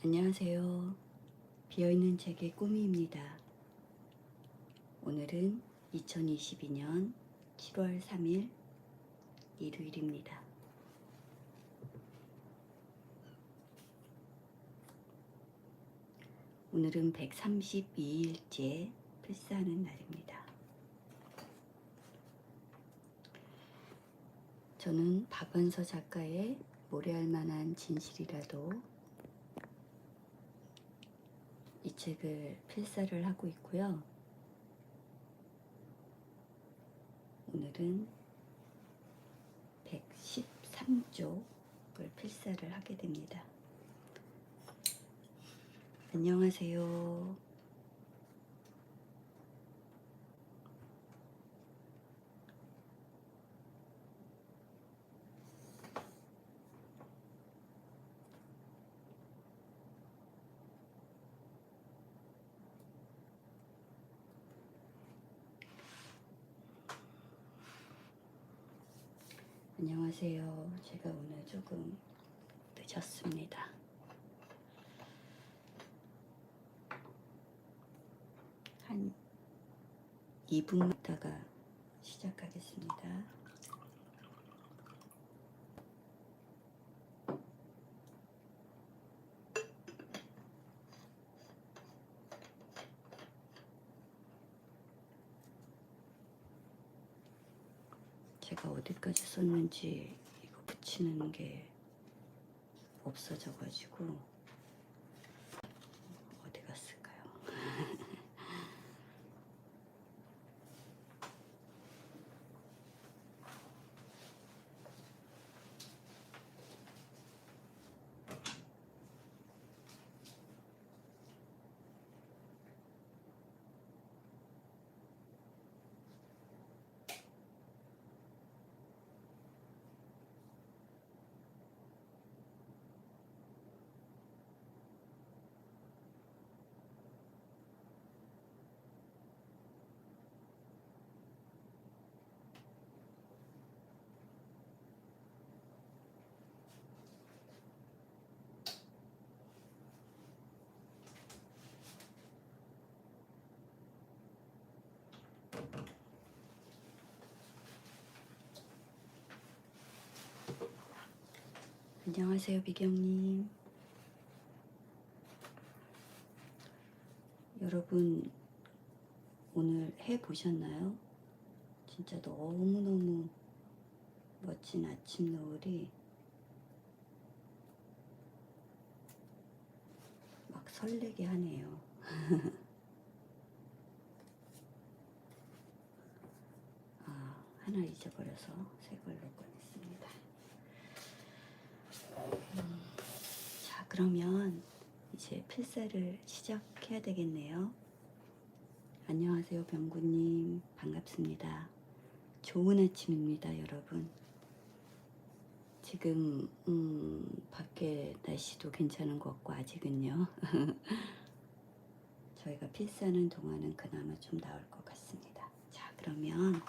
안녕하세요. 비어있는 책의 꾸미입니다. 오늘은 2022년 7월 3일 일요일입니다. 오늘은 132일째 필사하는 날입니다. 저는 박완서 작가의 모래알 만한 진실이라도 이 책을 필사를 하고 있고요. 오늘은 113쪽을 필사를 하게 됩니다. 안녕하세요. 안녕하세요. 제가 오늘 조금 늦었습니다. 한 2분 있다가 시작하겠습니다. 제가 어디까지 썼는지 이거 붙이는 게 없어져가지고 어디 갔을까요? 안녕하세요, 비경님. 여러분 오늘 해 보셨나요? 진짜 너무너무 멋진 아침 노을이 막 설레게 하네요. 하나 잊어버려서 새 걸로 꺼냈습니다. 자, 그러면 이제 필사를 시작해야 되겠네요. 안녕하세요, 병구님. 반갑습니다. 좋은 아침입니다, 여러분. 지금 밖에 날씨도 괜찮은 것 같고 아직은요. 저희가 필사하는 동안은 그나마 좀 나을 것 같습니다. 자, 그러면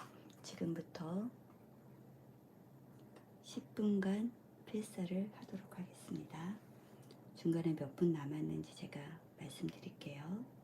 지금부터 10분간 필사를 하도록 하겠습니다. 중간에 몇 분 남았는지 제가 말씀드릴게요.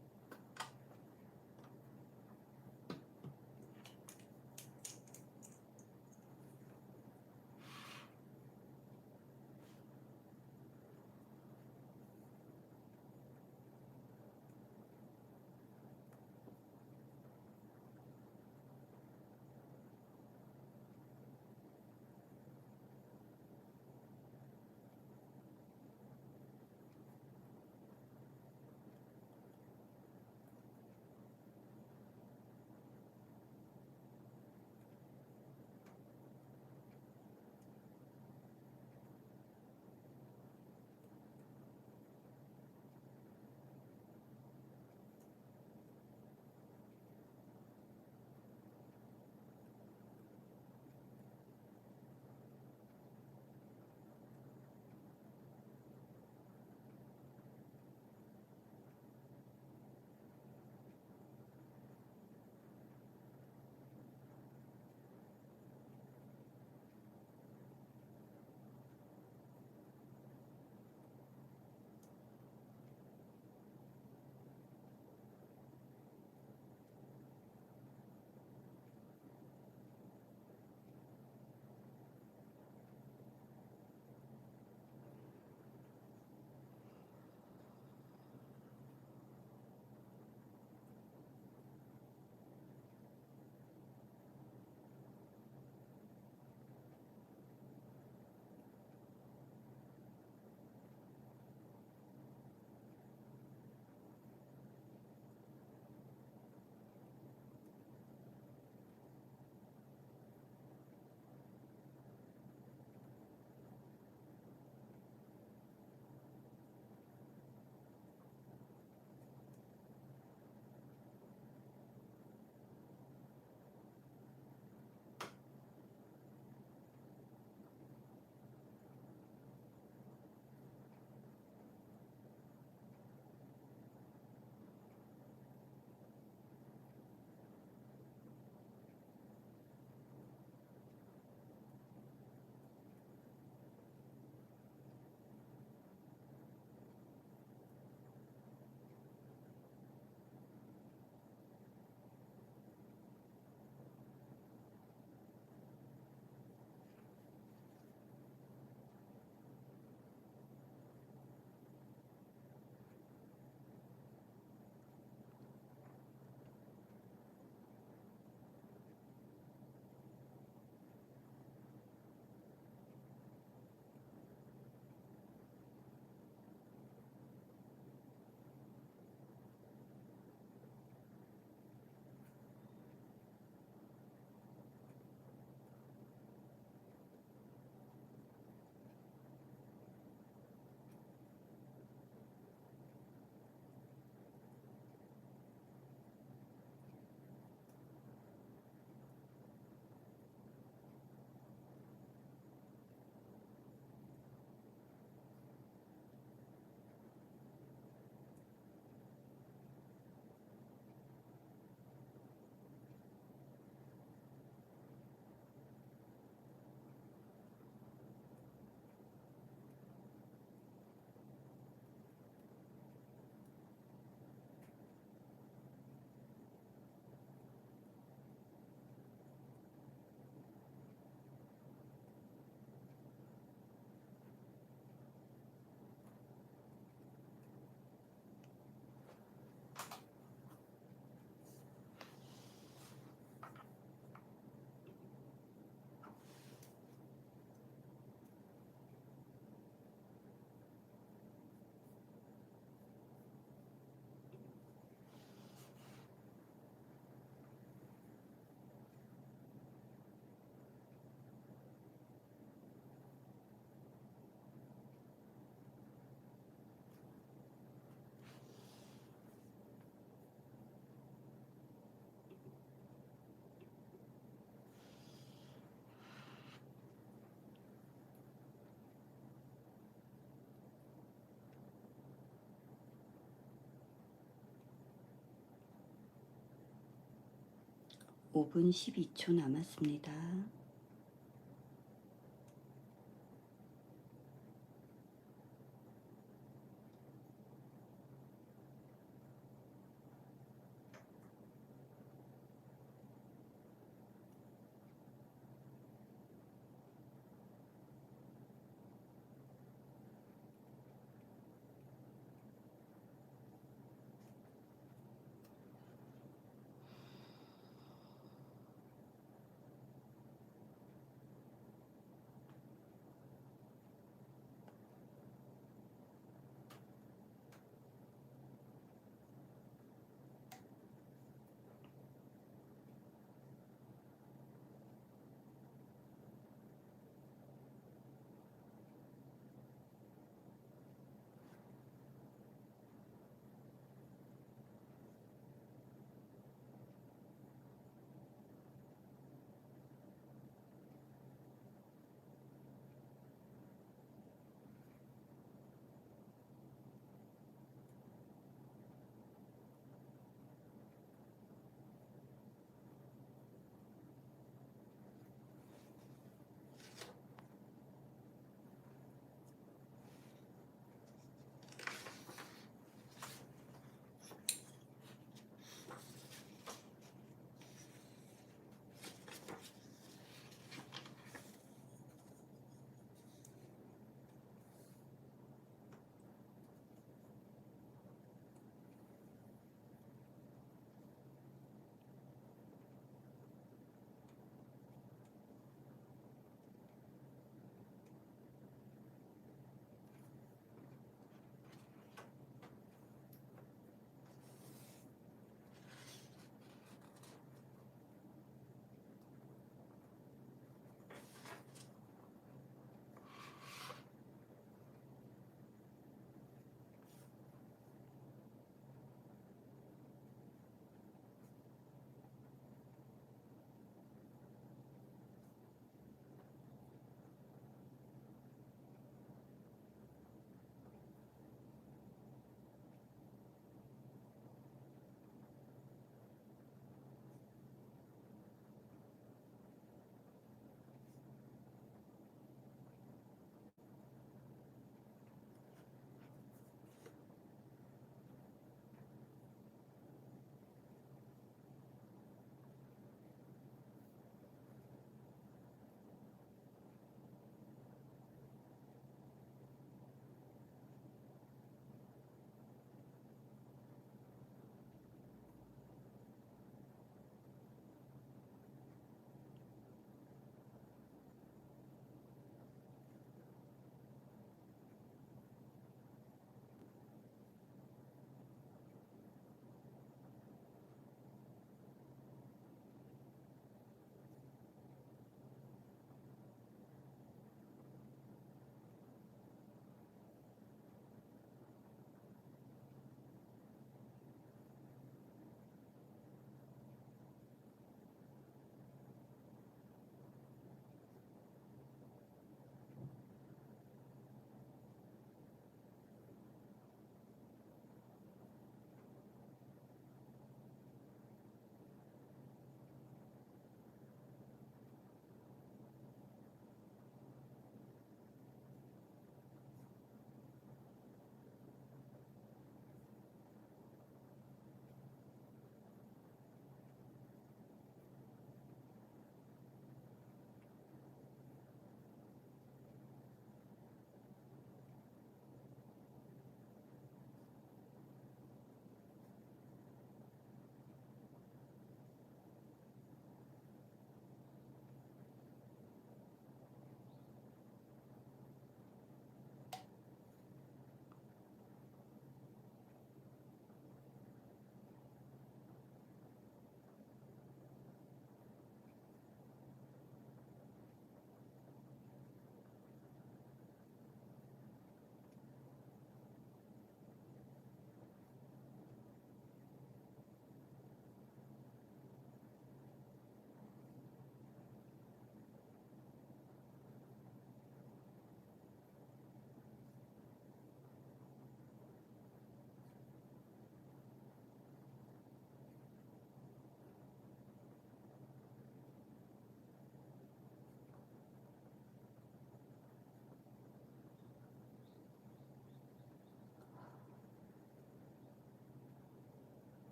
5분 12초 남았습니다.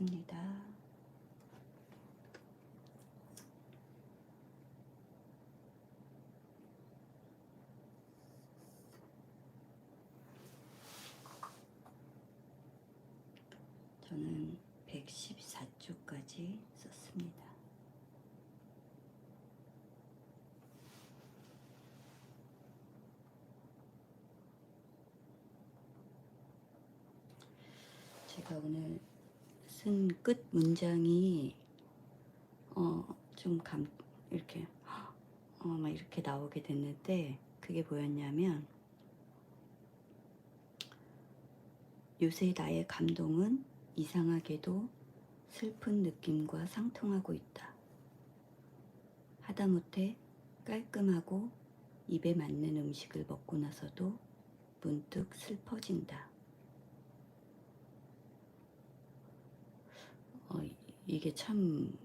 보겠습니다. 저는 114쪽까지 썼습니다. 제가 오늘 쓴 끝 문장이 좀 이렇게 막 이렇게 나오게 됐는데, 그게 뭐였냐면, 요새 나의 감동은 이상하게도 슬픈 느낌과 상통하고 있다. 하다못해 깔끔하고 입에 맞는 음식을 먹고 나서도 문득 슬퍼진다. 이게 참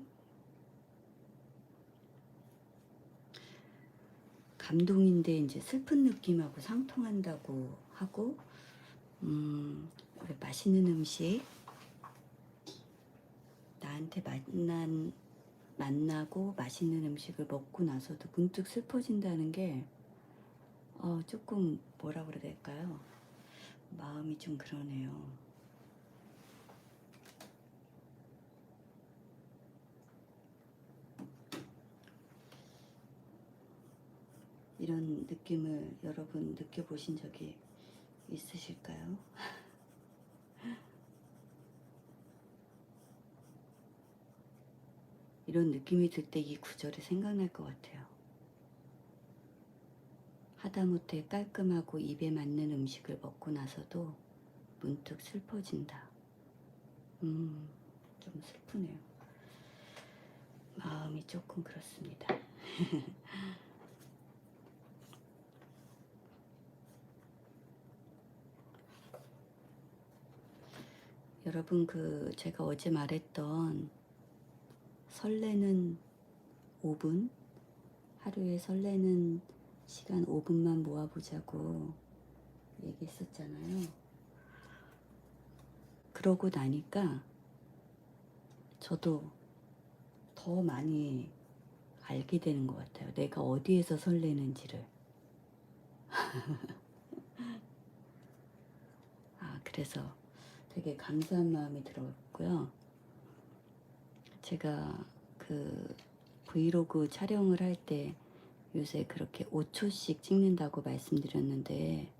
감동인데 이제 슬픈 느낌하고 상통한다고 하고, 맛있는 음식, 나한테 만나고 맛있는 음식을 먹고 나서도 문득 슬퍼진다는 게 조금 뭐라 그래야 될까요? 마음이 좀 그러네요. 이런 느낌을 여러분 느껴보신 적이 있으실까요? 이런 느낌이 들 때 이 구절이 생각날 것 같아요. 하다못해 깔끔하고 입에 맞는 음식을 먹고 나서도 문득 슬퍼진다. 좀 슬프네요. 마음이 조금 그렇습니다. 여러분, 제가 어제 말했던 설레는 5분, 하루에 설레는 시간 5분만 모아보자고 얘기했었잖아요. 그러고 나니까 저도 더 많이 알게 되는 것 같아요. 내가 어디에서 설레는지를. 그래서 되게 감사한 마음이 들었고요. 제가 브이로그 촬영을 할 때 요새 그렇게 5초씩 찍는다고 말씀드렸는데,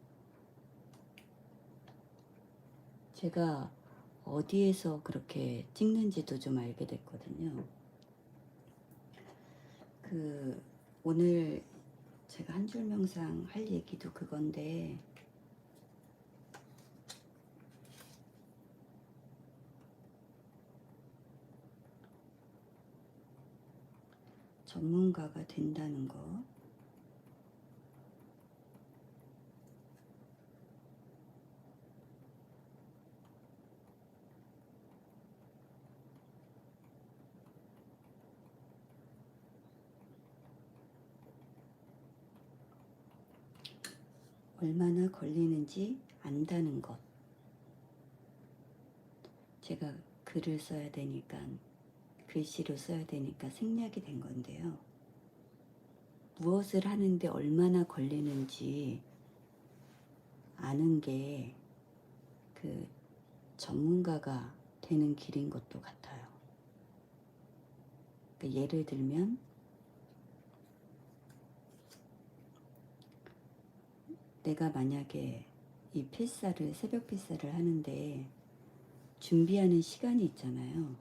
제가 어디에서 그렇게 찍는지도 좀 알게 됐거든요. 오늘 제가 한 줄 명상 할 얘기도 그건데, 전문가가 된다는 거. 얼마나 걸리는지 안다는 것. 제가 글을 써야 되니까, 글씨로 써야 되니까 생략이 된 건데요. 무엇을 하는데 얼마나 걸리는지 아는 게 전문가가 되는 길인 것도 같아요. 그러니까 예를 들면, 내가 만약에 이 새벽 필사를 하는데 준비하는 시간이 있잖아요.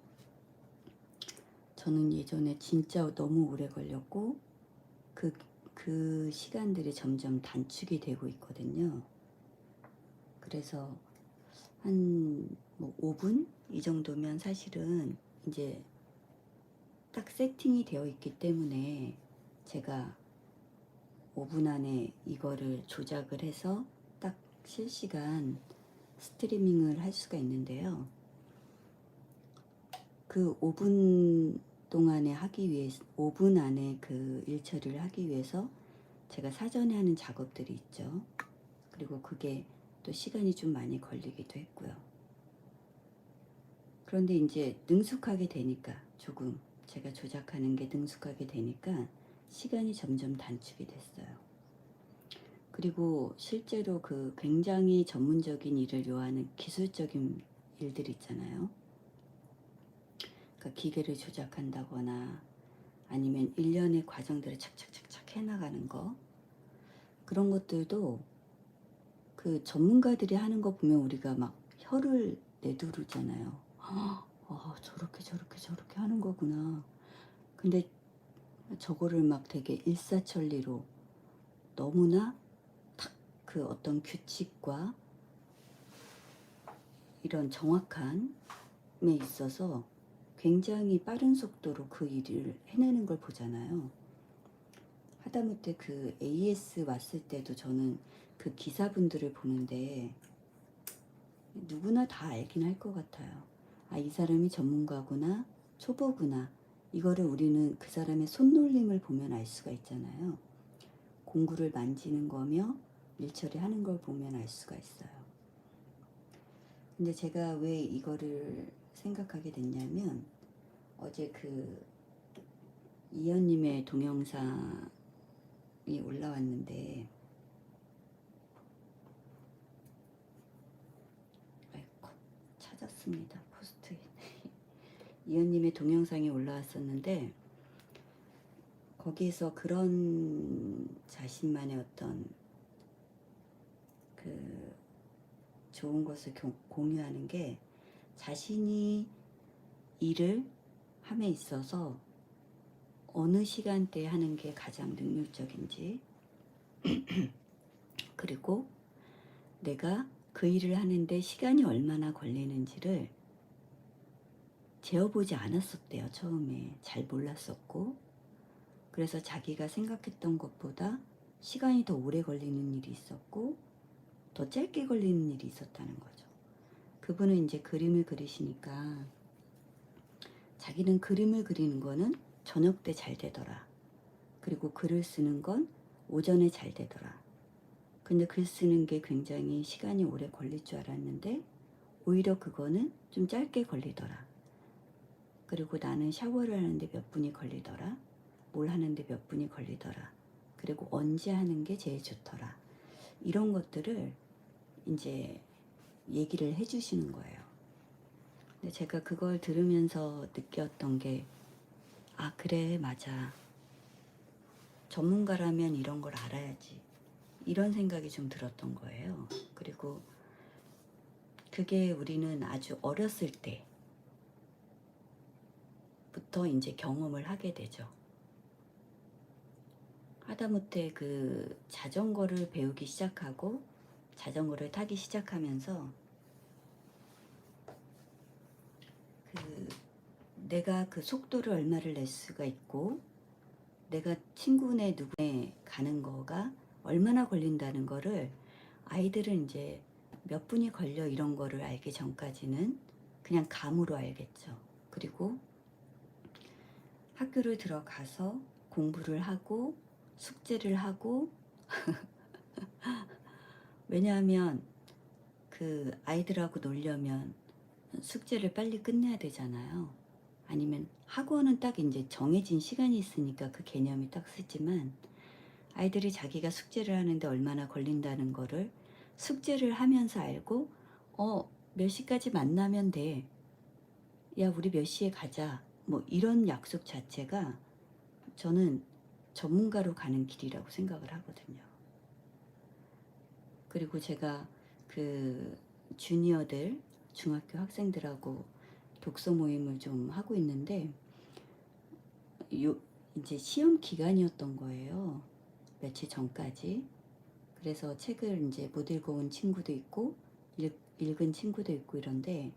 저는 예전에 진짜 너무 오래 걸렸고, 그 시간들이 점점 단축이 되고 있거든요. 그래서 한 5분? 이 정도면 사실은 이제 딱 세팅이 되어 있기 때문에 제가 5분 안에 이거를 조작을 해서 딱 실시간 스트리밍을 할 수가 있는데요. 그 5분 동안에 하기 위해서, 5분 안에 그 일 처리를 하기 위해서 제가 사전에 하는 작업들이 있죠. 그리고 그게 또 시간이 좀 많이 걸리기도 했고요. 그런데 이제 능숙하게 되니까, 조금 제가 조작하는 게 능숙하게 되니까 시간이 점점 단축이 됐어요. 그리고 실제로 그 굉장히 전문적인 일을 요하는 기술적인 일들 있잖아요. 그러니까 기계를 조작한다거나 아니면 일련의 과정들을 착착착착 해나가는 거, 그런 것들도 그 전문가들이 하는 거 보면 우리가 막 혀를 내두르잖아요. 저렇게 저렇게 저렇게 하는 거구나. 근데 저거를 막 되게 일사천리로 너무나 탁 그 어떤 규칙과 이런 정확함에 있어서 굉장히 빠른 속도로 그 일을 해내는 걸 보잖아요. 하다못해 그 AS 왔을 때도 저는 그 기사분들을 보는데 누구나 다 알긴 할 것 같아요. 이 사람이 전문가구나, 초보구나. 이거를 우리는 그 사람의 손놀림을 보면 알 수가 있잖아요. 공구를 만지는 거며 일처리하는 걸 보면 알 수가 있어요. 근데 제가 왜 이거를 생각하게 됐냐면, 어제 그 이현님의 동영상이 올라왔는데, 아이고, 찾았습니다. 포스트잇. 이현님의 동영상이 올라왔었는데, 거기에서 그런 자신만의 어떤 그 좋은 것을 공유하는 게, 자신이 일을 함에 있어서 어느 시간대에 하는 게 가장 능률적인지, 그리고 내가 그 일을 하는데 시간이 얼마나 걸리는지를 재어보지 않았었대요. 처음에 잘 몰랐었고, 그래서 자기가 생각했던 것보다 시간이 더 오래 걸리는 일이 있었고 더 짧게 걸리는 일이 있었다는 거죠. 그분은 이제 그림을 그리시니까 자기는 그림을 그리는 거는 저녁 때 잘 되더라. 그리고 글을 쓰는 건 오전에 잘 되더라. 근데 글 쓰는 게 굉장히 시간이 오래 걸릴 줄 알았는데 오히려 그거는 좀 짧게 걸리더라. 그리고 나는 샤워를 하는데 몇 분이 걸리더라. 뭘 하는데 몇 분이 걸리더라. 그리고 언제 하는 게 제일 좋더라. 이런 것들을 이제 얘기를 해주시는 거예요. 근데 제가 그걸 들으면서 느꼈던 게, 그래, 맞아. 전문가라면 이런 걸 알아야지. 이런 생각이 좀 들었던 거예요. 그리고 그게 우리는 아주 어렸을 때부터 이제 경험을 하게 되죠. 하다못해 그 자전거를 배우기 시작하고 자전거를 타기 시작하면서 그 내가 그 속도를 얼마를 낼 수가 있고 내가 친구네 누구네 가는 거가 얼마나 걸린다는 거를 아이들은 이제 몇 분이 걸려 이런 거를 알기 전까지는 그냥 감으로 알겠죠. 그리고 학교를 들어가서 공부를 하고 숙제를 하고 왜냐하면 그 아이들하고 놀려면 숙제를 빨리 끝내야 되잖아요. 아니면 학원은 딱 이제 정해진 시간이 있으니까 그 개념이 딱 쓰지만 아이들이 자기가 숙제를 하는데 얼마나 걸린다는 거를 숙제를 하면서 알고 몇 시까지 만나면 돼. 야, 우리 몇 시에 가자. 뭐 이런 약속 자체가 저는 전문가로 가는 길이라고 생각을 하거든요. 그리고 제가 그 주니어들, 중학교 학생들하고 독서 모임을 좀 하고 있는데 이제 시험 기간이었던 거예요. 며칠 전까지. 그래서 책을 이제 못 읽어온 친구도 있고 읽은 친구도 있고 이런데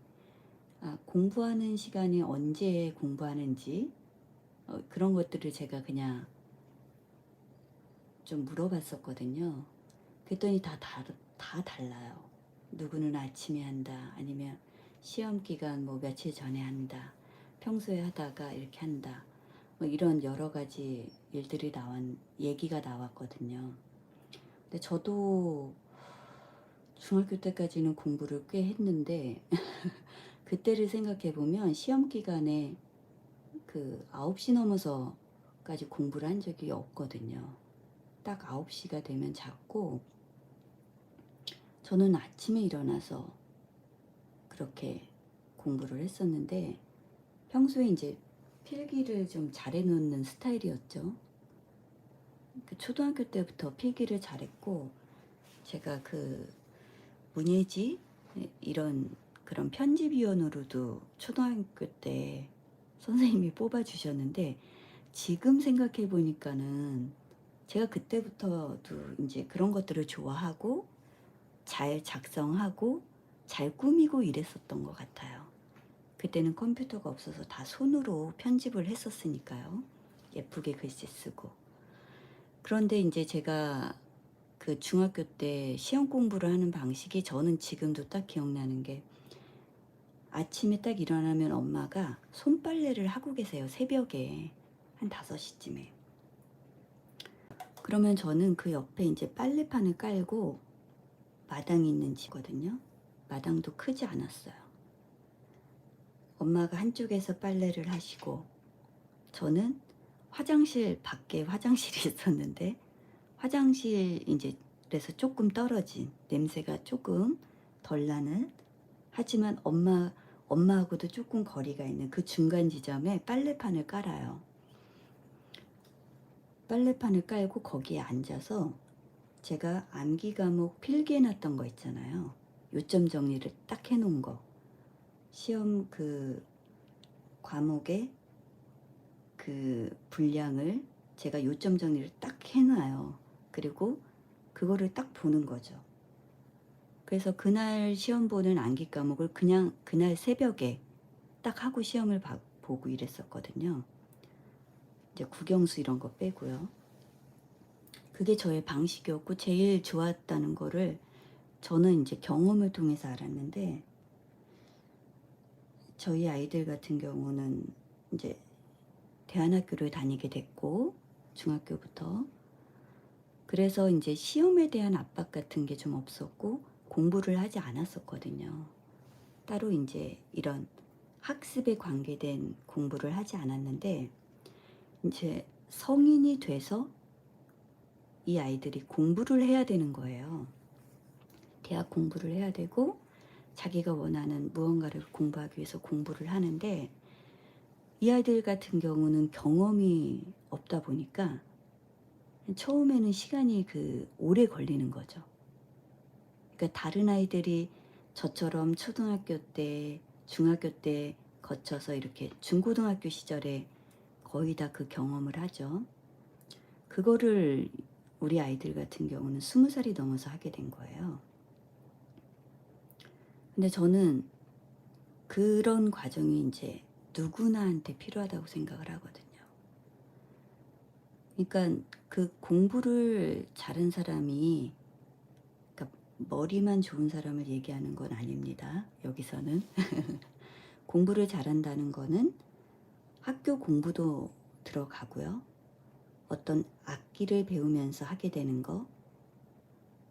공부하는 시간이 언제 공부하는지 그런 것들을 제가 그냥 좀 물어봤었거든요. 그랬더니 다 달라요. 누구는 아침에 한다. 아니면 시험 기간 뭐 며칠 전에 한다. 평소에 하다가 이렇게 한다. 뭐 이런 여러 가지 일들이 얘기가 나왔거든요. 근데 저도 중학교 때까지는 공부를 꽤 했는데 그때를 생각해 보면 시험 기간에 그 9시 넘어서까지 공부를 한 적이 없거든요. 딱 9시가 되면 잤고, 저는 아침에 일어나서 그렇게 공부를 했었는데, 평소에 이제 필기를 좀 잘해 놓는 스타일이었죠. 그 초등학교 때부터 필기를 잘했고, 제가 그 문예지 이런 그런 편집위원으로도 초등학교 때 선생님이 뽑아주셨는데, 지금 생각해 보니까는 제가 그때부터도 이제 그런 것들을 좋아하고 잘 작성하고 잘 꾸미고 이랬었던 것 같아요. 그때는 컴퓨터가 없어서 다 손으로 편집을 했었으니까요. 예쁘게 글씨 쓰고. 그런데 이제 제가 그 중학교 때 시험 공부를 하는 방식이, 저는 지금도 딱 기억나는 게, 아침에 딱 일어나면 엄마가 손빨래를 하고 계세요. 새벽에 한 5시쯤에. 그러면 저는 그 옆에 이제 빨래판을 깔고, 마당이 있는 집이거든요. 마당도 크지 않았어요. 엄마가 한쪽에서 빨래를 하시고, 저는 화장실, 밖에 화장실이 있었는데, 화장실 이제 그래서 조금 떨어진, 냄새가 조금 덜 나는, 하지만 엄마하고도 조금 거리가 있는 그 중간 지점에 빨래판을 깔아요. 빨래판을 깔고 거기에 앉아서 제가 암기 과목 필기해 놨던 거 있잖아요. 요점 정리를 딱 해놓은 거. 시험 그 과목의 그 분량을 제가 요점 정리를 딱 해놔요. 그리고 그거를 딱 보는 거죠. 그래서 그날 시험 보는 암기 과목을 그냥 그날 새벽에 딱 하고 시험을 보고 이랬었거든요. 이제 국영수 이런 거 빼고요. 그게 저의 방식이었고, 제일 좋았다는 거를 저는 이제 경험을 통해서 알았는데, 저희 아이들 같은 경우는 이제 대안학교를 다니게 됐고, 중학교부터. 그래서 이제 시험에 대한 압박 같은 게 좀 없었고, 공부를 하지 않았었거든요. 따로 이제 이런 학습에 관계된 공부를 하지 않았는데, 이제 성인이 돼서 이 아이들이 공부를 해야 되는 거예요. 대학 공부를 해야 되고, 자기가 원하는 무언가를 공부하기 위해서 공부를 하는데, 이 아이들 같은 경우는 경험이 없다 보니까 처음에는 시간이 오래 걸리는 거죠. 그러니까 다른 아이들이 저처럼 초등학교 때, 중학교 때 거쳐서 이렇게 중고등학교 시절에 거의 다 그 경험을 하죠. 그거를 우리 아이들 같은 경우는 20살이 넘어서 하게 된 거예요. 근데 저는 그런 과정이 이제 누구나한테 필요하다고 생각을 하거든요. 그러니까 그 공부를 잘한 사람이, 그러니까 머리만 좋은 사람을 얘기하는 건 아닙니다. 여기서는 공부를 잘한다는 거는 학교 공부도 들어가고요. 어떤 악기를 배우면서 하게 되는 거,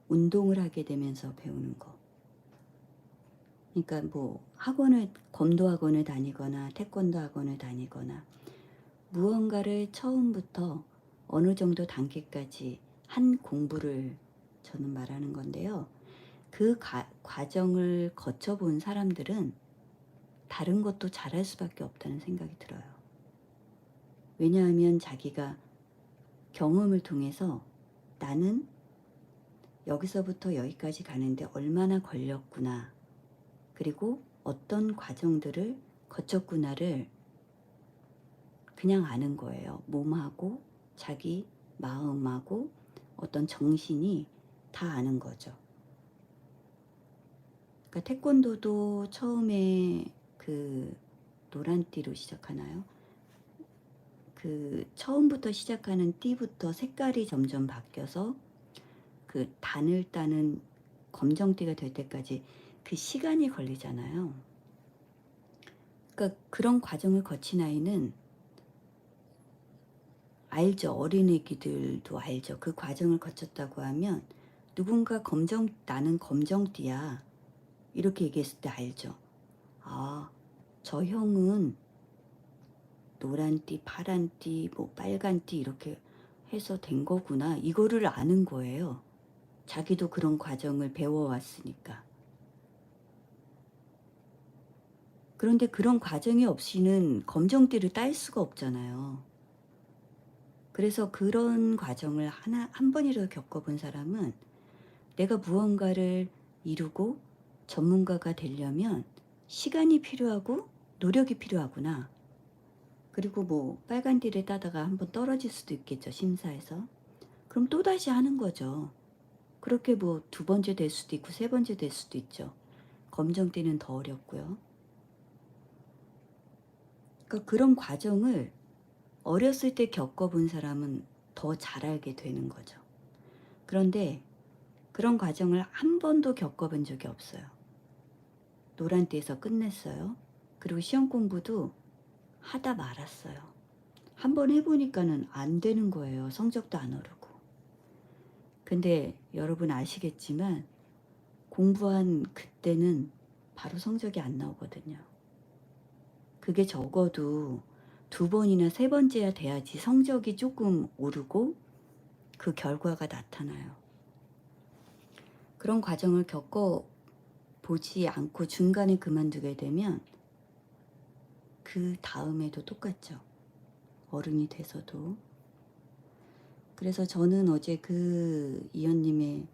운동을 하게 되면서 배우는 거. 그러니까 뭐 검도 학원을 다니거나 태권도 학원을 다니거나, 무언가를 처음부터 어느 정도 단계까지 한 공부를 저는 말하는 건데요. 그 과정을 거쳐본 사람들은 다른 것도 잘할 수밖에 없다는 생각이 들어요. 왜냐하면 자기가 경험을 통해서, 나는 여기서부터 여기까지 가는데 얼마나 걸렸구나, 그리고 어떤 과정들을 거쳤구나를 그냥 아는 거예요. 몸하고 자기 마음하고 어떤 정신이 다 아는 거죠. 그러니까 태권도도 처음에 그 노란띠로 시작하나요? 그 처음부터 시작하는 띠부터 색깔이 점점 바뀌어서 그 단을 따는 검정띠가 될 때까지 그 시간이 걸리잖아요. 그러니까 그런 과정을 거친 아이는 알죠. 어린애기들도 알죠. 그 과정을 거쳤다고 하면 누군가 나는 검정띠야, 이렇게 얘기했을 때 알죠. 아, 저 형은 노란띠, 파란띠, 뭐 빨간띠 이렇게 해서 된 거구나. 이거를 아는 거예요. 자기도 그런 과정을 배워왔으니까. 그런데 그런 과정이 없이는 검정띠를 딸 수가 없잖아요. 그래서 그런 과정을 한 번이라도 겪어본 사람은 내가 무언가를 이루고 전문가가 되려면 시간이 필요하고 노력이 필요하구나. 그리고 뭐 빨간 띠를 따다가 한번 떨어질 수도 있겠죠, 심사에서. 그럼 또다시 하는 거죠. 그렇게 뭐 두 번째 될 수도 있고 세 번째 될 수도 있죠. 검정띠는 더 어렵고요. 그러니까 그런 과정을 어렸을 때 겪어본 사람은 더 잘 알게 되는 거죠. 그런데 그런 과정을 한 번도 겪어본 적이 없어요. 노란띠에서 끝냈어요. 그리고 시험 공부도 하다 말았어요. 한 번 해보니까는 안 되는 거예요. 성적도 안 오르고. 근데 여러분 아시겠지만 공부한 그때는 바로 성적이 안 나오거든요. 그게 적어도 두 번이나 세 번째야 돼야지 성적이 조금 오르고 그 결과가 나타나요. 그런 과정을 겪어보지 않고 중간에 그만두게 되면 그 다음에도 똑같죠. 어른이 돼서도. 그래서 저는 어제 그 이현님의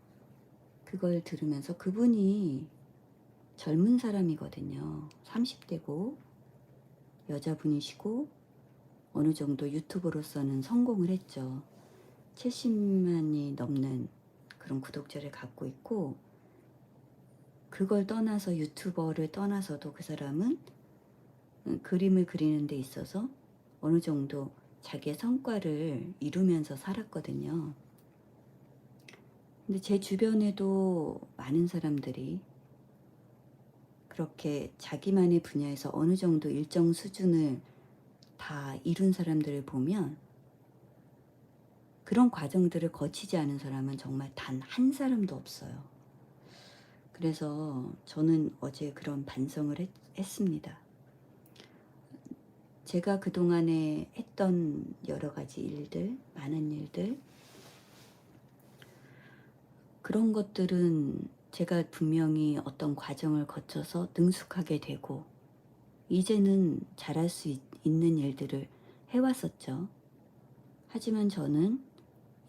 그걸 들으면서 그분이 젊은 사람이거든요. 30대고 여자분이시고 어느 정도 유튜버로서는 성공을 했죠. 70만이 넘는 그런 구독자를 갖고 있고 그걸 떠나서 유튜버를 떠나서도 그 사람은 그림을 그리는 데 있어서 어느 정도 자기의 성과를 이루면서 살았거든요. 근데 제 주변에도 많은 사람들이 그렇게 자기만의 분야에서 어느 정도 일정 수준을 다 이룬 사람들을 보면 그런 과정들을 거치지 않은 사람은 정말 단 한 사람도 없어요. 그래서 저는 어제 그런 반성을 했습니다. 제가 그동안에 했던 여러 가지 일들, 많은 일들, 그런 것들은 제가 분명히 어떤 과정을 거쳐서 능숙하게 되고 이제는 잘할 수 있는 일들을 해왔었죠. 하지만 저는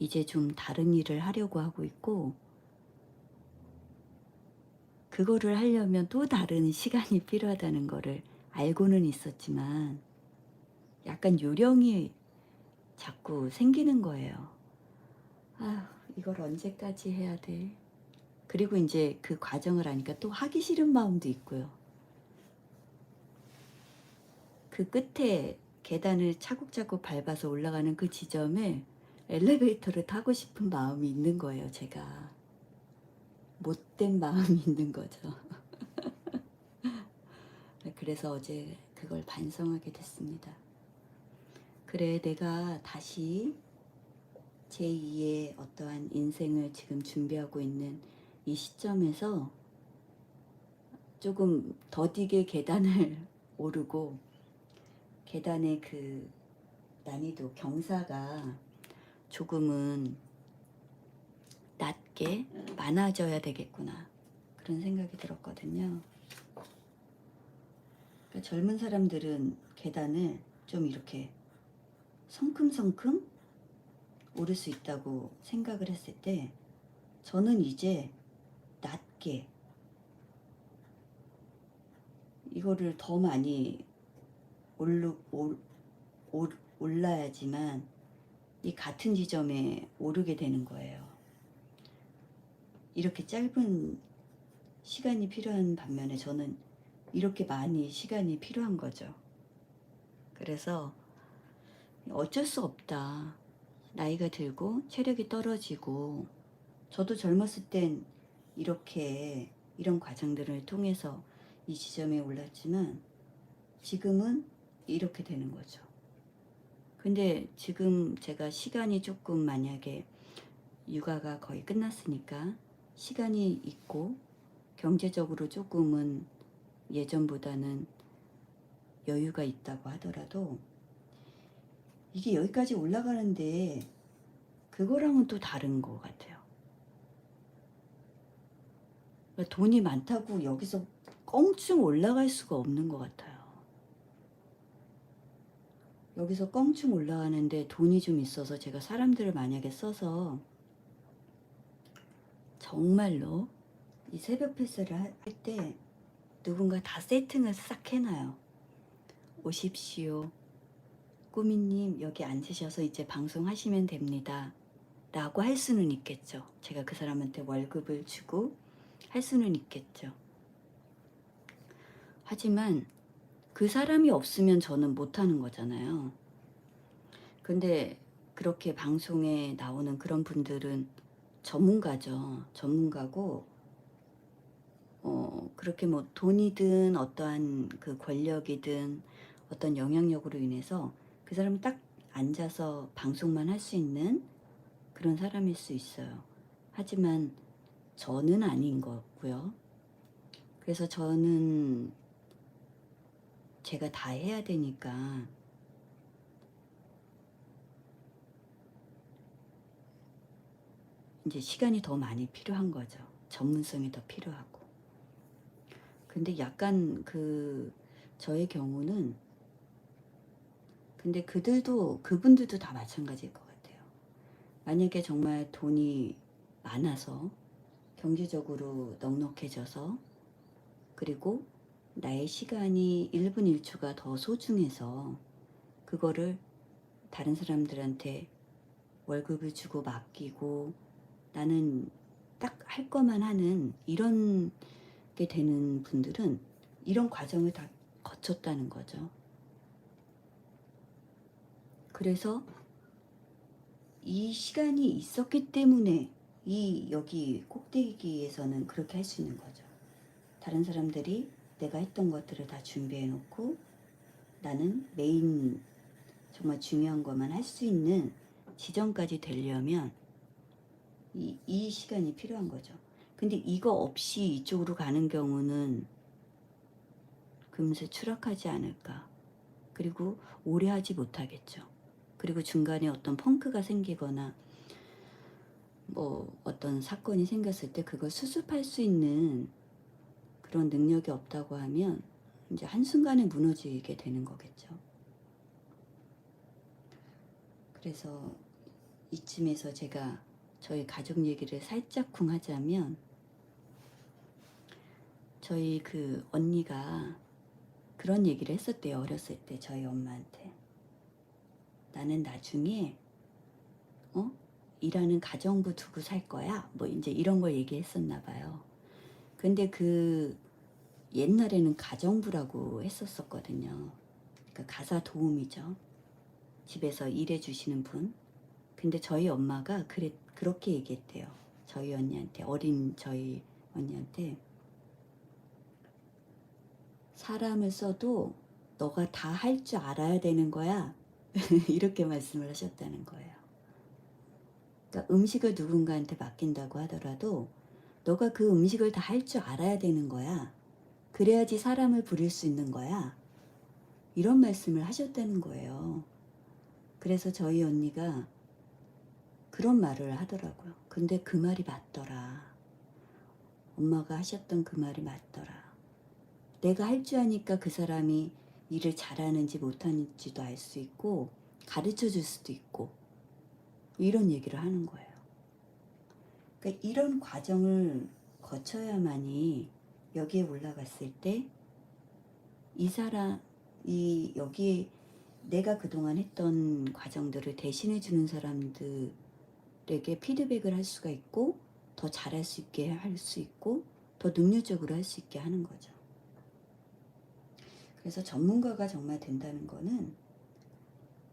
이제 좀 다른 일을 하려고 하고 있고 그거를 하려면 또 다른 시간이 필요하다는 거를 알고는 있었지만 약간 요령이 자꾸 생기는 거예요. 아, 이걸 언제까지 해야 돼? 그리고 이제 그 과정을 하니까 또 하기 싫은 마음도 있고요. 그 끝에 계단을 차곡차곡 밟아서 올라가는 그 지점에 엘리베이터를 타고 싶은 마음이 있는 거예요, 제가. 못된 마음이 있는 거죠. 그래서 어제 그걸 반성하게 됐습니다. 그래, 내가 다시 제2의 어떠한 인생을 지금 준비하고 있는 이 시점에서 조금 더디게 계단을 오르고 계단의 그 난이도 경사가 조금은 낮게 많아져야 되겠구나 그런 생각이 들었거든요. 그러니까 젊은 사람들은 계단을 좀 이렇게 성큼성큼 오를 수 있다고 생각을 했을 때 저는 이제 낮게 이거를 더 많이 올라야지만 이 같은 지점에 오르게 되는 거예요. 이렇게 짧은 시간이 필요한 반면에 저는 이렇게 많이 시간이 필요한 거죠. 그래서 어쩔 수 없다. 나이가 들고 체력이 떨어지고 저도 젊었을 땐 이렇게 이런 과정들을 통해서 이 지점에 올랐지만 지금은 이렇게 되는 거죠. 근데 지금 제가 시간이 조금 만약에 육아가 거의 끝났으니까 시간이 있고 경제적으로 조금은 예전보다는 여유가 있다고 하더라도 이게 여기까지 올라가는데 그거랑은 또 다른 것 같아요. 그러니까 돈이 많다고 여기서 껑충 올라갈 수가 없는 것 같아요. 여기서 껑충 올라가는데 돈이 좀 있어서 제가 사람들을 만약에 써서 정말로 이 새벽 패스를 할 때 누군가 다 세팅을 싹 해놔요. 오십시오. 꾸미님 여기 앉으셔서 이제 방송하시면 됩니다. 라고 할 수는 있겠죠. 제가 그 사람한테 월급을 주고 할 수는 있겠죠. 하지만 그 사람이 없으면 저는 못하는 거잖아요. 근데 그렇게 방송에 나오는 그런 분들은 전문가죠. 전문가고 그렇게 뭐 돈이든 어떠한 그 권력이든 어떤 영향력으로 인해서 그 사람은 딱 앉아서 방송만 할 수 있는 그런 사람일 수 있어요. 하지만 저는 아닌 거고요. 그래서 저는 제가 다 해야 되니까 이제 시간이 더 많이 필요한 거죠. 전문성이 더 필요하고. 근데 약간 저의 경우는 근데 그분들도 다 마찬가지일 것 같아요. 만약에 정말 돈이 많아서 경제적으로 넉넉해져서 그리고 나의 시간이 1분 1초가 더 소중해서 그거를 다른 사람들한테 월급을 주고 맡기고 나는 딱 할 거만 하는 이런 게 되는 분들은 이런 과정을 다 거쳤다는 거죠. 그래서 이 시간이 있었기 때문에 여기 꼭대기에서는 그렇게 할 수 있는 거죠. 다른 사람들이 내가 했던 것들을 다 준비해 놓고 나는 메인 정말 중요한 것만 할 수 있는 지점까지 되려면 이 시간이 필요한 거죠. 근데 이거 없이 이쪽으로 가는 경우는 금세 추락하지 않을까. 그리고 오래 하지 못하겠죠. 그리고 중간에 어떤 펑크가 생기거나 뭐 어떤 사건이 생겼을 때 그걸 수습할 수 있는 그런 능력이 없다고 하면 이제 한순간에 무너지게 되는 거겠죠. 그래서 이쯤에서 제가 저희 가족 얘기를 살짝쿵 하자면 저희 그 언니가 그런 얘기를 했었대요. 어렸을 때 저희 엄마한테. 나는 나중에 일하는 가정부 두고 살 거야. 뭐 이제 이런 걸 얘기했었나 봐요. 근데 옛날에는 가정부라고 했었거든요. 그러니까 가사 도우미죠. 집에서 일해 주시는 분. 근데 저희 엄마가 그렇게 얘기했대요. 저희 언니한테, 어린 저희 언니한테. 사람을 써도 너가 다 할 줄 알아야 되는 거야. 이렇게 말씀을 하셨다는 거예요. 그러니까 음식을 누군가한테 맡긴다고 하더라도 너가 그 음식을 다 할 줄 알아야 되는 거야. 그래야지 사람을 부릴 수 있는 거야. 이런 말씀을 하셨다는 거예요. 그래서 저희 언니가 그런 말을 하더라고요. 근데 그 말이 맞더라. 엄마가 하셨던 그 말이 맞더라. 내가 할 줄 아니까 그 사람이 일을 잘하는지 못하는지도 알 수 있고 가르쳐 줄 수도 있고 이런 얘기를 하는 거예요. 그러니까 이런 과정을 거쳐야만이 여기에 올라갔을 때 여기에 내가 그동안 했던 과정들을 대신해 주는 사람들에게 피드백을 할 수가 있고 더 잘할 수 있게 할 수 있고 더 능률적으로 할 수 있게 하는 거죠. 그래서 전문가가 정말 된다는 거는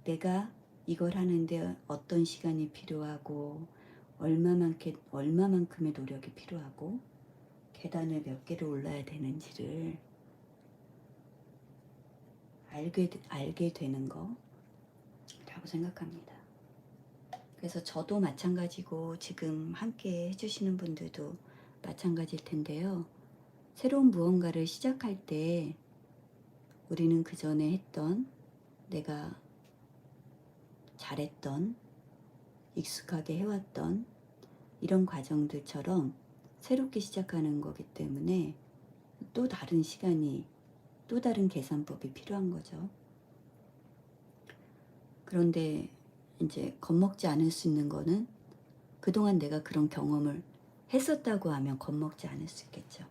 내가 이걸 하는데 어떤 시간이 필요하고 얼마만큼의 노력이 필요하고 계단을 몇 개를 올라야 되는지를 알게 되는 거라고 생각합니다. 그래서 저도 마찬가지고 지금 함께 해주시는 분들도 마찬가지일 텐데요. 새로운 무언가를 시작할 때 우리는 그 전에 했던 내가 잘했던 익숙하게 해왔던 이런 과정들처럼 새롭게 시작하는 거기 때문에 또 다른 시간이 또 다른 계산법이 필요한 거죠. 그런데 이제 겁먹지 않을 수 있는 거는 그동안 내가 그런 경험을 했었다고 하면 겁먹지 않을 수 있겠죠.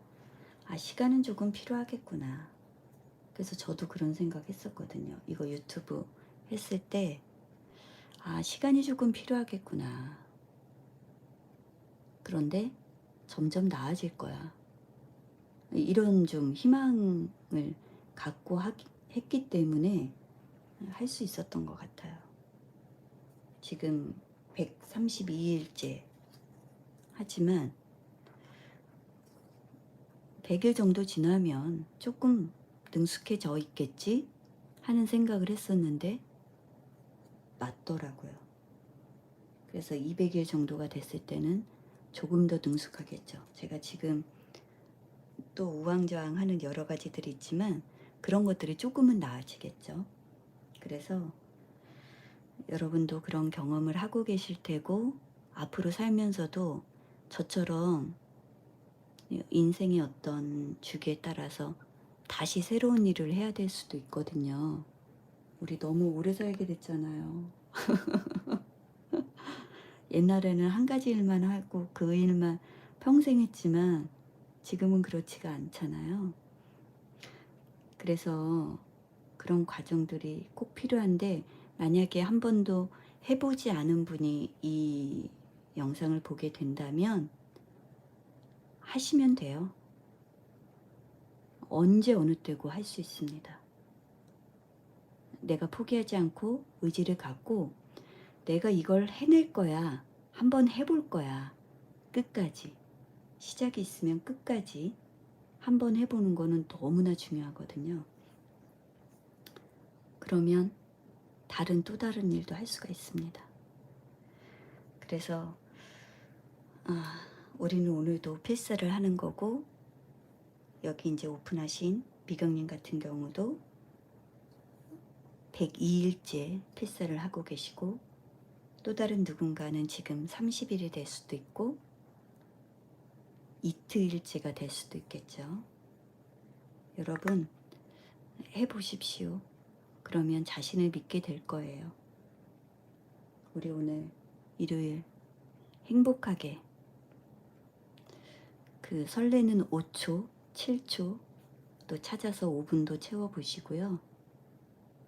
아, 시간은 조금 필요하겠구나. 그래서 저도 그런 생각 했었거든요. 이거 유튜브 했을 때, 아, 시간이 조금 필요하겠구나. 그런데 점점 나아질 거야. 이런 좀 희망을 갖고 했기 때문에 할 수 있었던 것 같아요. 지금 132일째 하지만 100일 정도 지나면 조금 능숙해져 있겠지 하는 생각을 했었는데 맞더라고요. 그래서 200일 정도가 됐을 때는 조금 더 능숙하겠죠. 제가 지금 또 우왕좌왕하는 여러 가지들이 있지만 그런 것들이 조금은 나아지겠죠. 그래서 여러분도 그런 경험을 하고 계실 테고 앞으로 살면서도 저처럼 인생의 어떤 주기에 따라서 다시 새로운 일을 해야 될 수도 있거든요. 우리 너무 오래 살게 됐잖아요. 옛날에는 한 가지 일만 하고 그 일만 평생 했지만 지금은 그렇지가 않잖아요. 그래서 그런 과정들이 꼭 필요한데 만약에 한 번도 해보지 않은 분이 이 영상을 보게 된다면 하시면 돼요. 언제 어느 때고 할 수 있습니다. 내가 포기하지 않고 의지를 갖고 내가 이걸 해낼 거야. 한번 해볼 거야. 끝까지. 시작이 있으면 끝까지 한번 해보는 거는 너무나 중요하거든요. 그러면 또 다른 일도 할 수가 있습니다. 그래서 우리는 오늘도 필사를 하는 거고 여기 이제 오픈하신 미경님 같은 경우도 102일째 필사를 하고 계시고 또 다른 누군가는 지금 30일이 될 수도 있고 이틀째가 될 수도 있겠죠. 여러분 해보십시오. 그러면 자신을 믿게 될 거예요. 우리 오늘 일요일 행복하게 그 설레는 5초, 7초 또 찾아서 5분도 채워보시고요.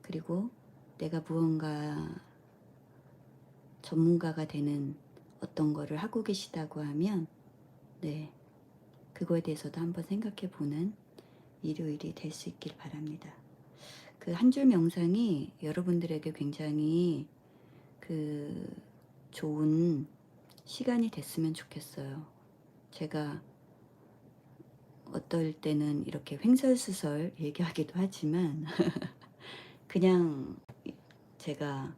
그리고 내가 무언가 전문가가 되는 어떤 거를 하고 계시다고 하면 네, 그거에 대해서도 한번 생각해 보는 일요일이 될 수 있길 바랍니다. 그 한 줄 명상이 여러분들에게 굉장히 그 좋은 시간이 됐으면 좋겠어요. 제가 어떨 때는 이렇게 횡설수설 얘기하기도 하지만 그냥 제가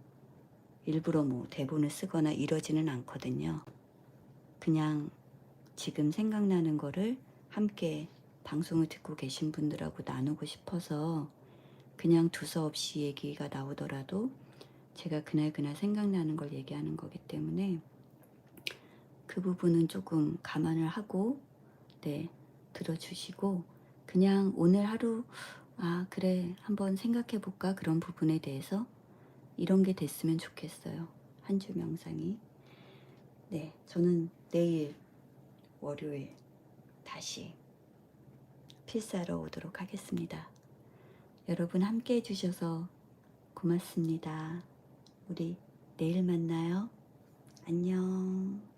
일부러 뭐 대본을 쓰거나 이러지는 않거든요. 그냥 지금 생각나는 거를 함께 방송을 듣고 계신 분들하고 나누고 싶어서 그냥 두서없이 얘기가 나오더라도 제가 그날 생각나는 걸 얘기하는 거기 때문에 그 부분은 조금 감안을 하고 네, 들어주시고 그냥 오늘 하루 그래 한번 생각해 볼까 그런 부분에 대해서 이런 게 됐으면 좋겠어요. 한 줄 명상이. 네, 저는 내일 월요일 다시 필사하러 오도록 하겠습니다. 여러분 함께 해주셔서 고맙습니다. 우리 내일 만나요. 안녕.